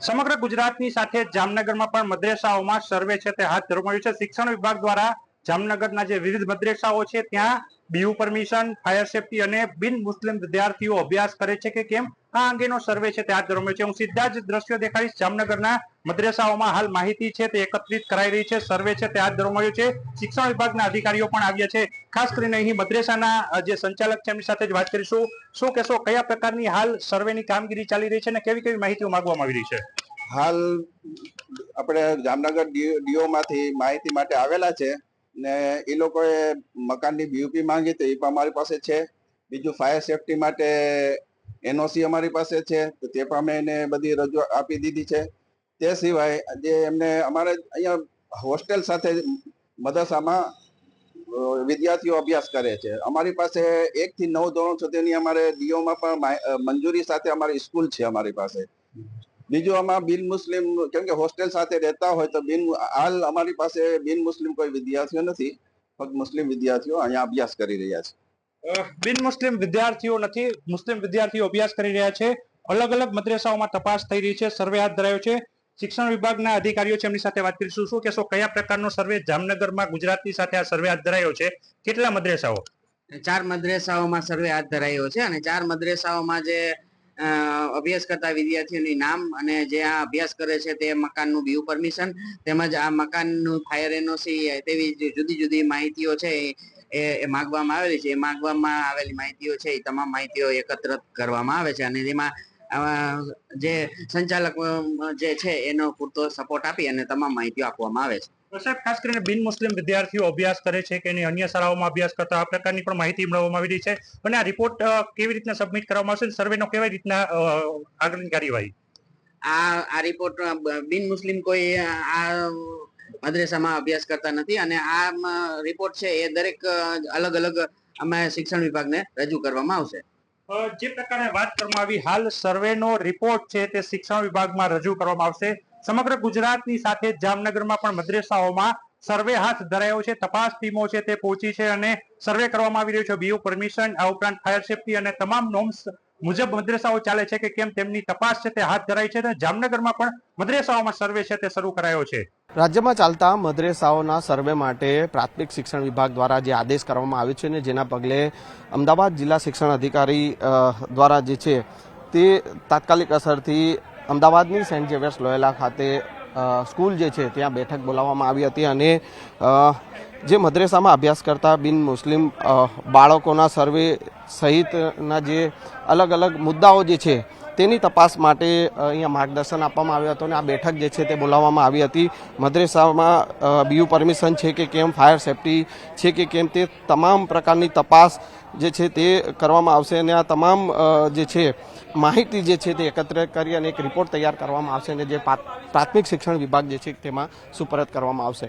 સમગ્ર ગુજરાતની સાથે જામનગરમાં પણ મદ્રેસાઓમાં સર્વે છે તે હાથ ધરવામાં આવ્યું છે। શિક્ષણ વિભાગ દ્વારા જામનગરના જે વિવિધ મદ્રેસાઓ છે ત્યાં બીયુ પરમિશન, ફાયર સેફટી અને બિન મુસ્લિમ વિદ્યાર્થીઓ અભ્યાસ કરે છે કે કેમ આ અંગેનો સર્વે છે તે હાથ ધરવામાં આવ્યો છે। હું સીધા જ દ્રશ્યો દેખાડીશ। જામનગરના મદ્રેસાઓમાં હાલ માહિતી છે તે એકત્રિત કરાઈ રહી છે, સર્વે છે તે હાથ ધરવામાં આવ્યો છે। શિક્ષણ વિભાગના અધિકારીઓ પણ આવ્યા છે। ખાસ કરીને અહીં મદ્રેસાના જે સંચાલક છે એમની સાથે જ વાત કરીશું। શું કહેશો, કયા પ્રકારની હાલ સર્વેની કામગીરી ચાલી રહી છે અને કેવી કેવી માહિતીઓ માંગવામાં આવી રહી છે? હાલ આપણે જામનગર ડીઓ માંથી માહિતી માટે આવેલા છે ને એ લોકોએ મકાનની બીયુપી માંગી તો એ પણ અમારી પાસે છે। બીજું ફાયર સેફટી માટે એનઓસી અમારી પાસે છે તો તે પણ અમે એને બધી રજૂ આપી દીધી છે। તે સિવાય જે એમને અમારે અહીંયા હોસ્ટેલ સાથે મદરસામાં વિદ્યાર્થીઓ અભ્યાસ કરે છે। અમારી પાસે 1 થી 9 ધોરણ સુધીની અમારે ડીઓમાં પણ મંજૂરી સાથે અમારી સ્કૂલ છે અમારી પાસે। બીજું આમાં બિન મુસ્લિમ કેમ કે હોસ્ટેલ સાથે રહેતા હોય તો હાલ અમારી પાસે બિન મુસ્લિમ કોઈ વિદ્યાર્થીઓ નથી, ફક્ત મુસ્લિમ વિદ્યાર્થીઓ અહીંયા અભ્યાસ કરી રહ્યા છે। બિન મુસ્લિમ વિદ્યાર્થીઓ નથી, મુસ્લિમ વિદ્યાર્થીઓ અભ્યાસ કરી રહ્યા છે। અલગ અલગ મદ્રેસાઓમાં તપાસ થઈ રહી છે, સર્વે હાથ ધરાયો છે। શિક્ષણ વિભાગના અધિકારીઓ છે એમની સાથે વાત કરીશું। શું કહેશો, કયા પ્રકારનો સર્વે જામનગરમાં ગુજરાતની સાથે આ સર્વે હાથ ધરાયો છે? કેટલા મદ્રેસાઓ? 4 મદ્રેસાઓમાં સર્વે હાથ ધરાયો છે અને 4 મદ્રેસાઓમાં જે અભ્યાસ કરતા વિદ્યાર્થીઓની નામ અને જે આ અભ્યાસ કરે છે તે મકાનનું બીયુ પરમિશન તેમજ આ મકાનનું ફાયર એનઓસી તેવી જુદી જુદી માહિતીઓ છે એ માંગવામાં આવેલી છે। એ માંગવામાં આવેલી માહિતીઓ છે એ તમામ માહિતીઓ એકત્રિત કરવામાં આવે છે અને તેમાં જે સંચાલક જે છે એનો પૂરતો સપોર્ટ આપી અને તમામ માહિતીઓ આપવામાં આવે છે। સાહેબ, ખાસ કરીને બિન મુસ્લિમ વિદ્યાર્થીઓ અભ્યાસ કરે છે કે એની અન્ય શાળાઓમાં અભ્યાસ કરતા આ પ્રકારની પણ માહિતી મેળવવામાં આવી રહી છે અને આ રિપોર્ટ કેવી રીતના સબમિટ કરવામાં આવશે, સર્વેનો કેવી રીતના આગળની કાર્યવાહી? આ રિપોર્ટ બિન મુસ્લિમ કોઈ આ મદ્રેસામાં અભ્યાસ કરતા નથી અને આ રિપોર્ટ છે એ દરેક અલગ અલગ અમે શિક્ષણ વિભાગને રજૂ કરવામાં આવશે। જે પ્રકારે વાત કરવામાં આવી, હાલ સર્વેનો રિપોર્ટ છે તે શિક્ષણ વિભાગમાં રજૂ કરવામાં આવશે। સમગ્ર ગુજરાતની સાથે જામનગરમાં પણ મદ્રેસાઓમાં સર્વે હાથ ધરાયો છે। તપાસ ટીમો છે તે પહોંચી છે અને સર્વે કરવામાં આવી રહ્યો છે। બીયુ પરમિશન, આ ઉપરાંત ફાયર સેફટી અને તમામ નોર્મ્સ મુજબ મદ્રેસાઓ ચાલે છે કે કેમ તેમની તપાસ છે તે હાથ ધરાઈ છે અને જામનગરમાં પણ મદ્રેસાઓમાં સર્વે છે તે શરૂ કરાયો છે। રાજ્યમાં ચાલતા મદ્રેસાઓના સર્વે માટે પ્રાથમિક શિક્ષણ વિભાગ દ્વારા જે આદેશ કરવામાં આવ્યો છે ને જેના પગલે અમદાવાદ જિલ્લા શિક્ષણ અધિકારી દ્વારા જે છે તે તાત્કાલિક અસરથી અમદાવાદની સેન્ટ ઝેવિયર્સ લોયોલા ખાતે સ્કૂલ જે છે ત્યાં બેઠક બોલાવવામાં આવી હતી અને જે મદ્રેસામાં અભ્યાસ કરતા બિન મુસ્લિમ બાળકોના સર્વે સહિતના જે અલગ અલગ મુદ્દાઓ જે છે તેની તપાસ માટે અહીંયા માર્ગદર્શન આપવામાં આવ્યું હતું અને આ બેઠક જે છે તે બોલાવવામાં આવી હતી। મદ્રેસામાં બીયુ પરમિશન છે કે કેમ, ફાયર સેફટી છે કે કેમ, તે તમામ પ્રકારની તપાસ જે છે તે કરવામાં આવશે અને આ તમામ જે છે માહિતી જે છે તે એકત્રિત કરી અને એક રિપોર્ટ તૈયાર કરવામાં આવશે અને જે પ્રાથમિક શિક્ષણ વિભાગ જે છે તેમાં સુપરત કરવામાં આવશે।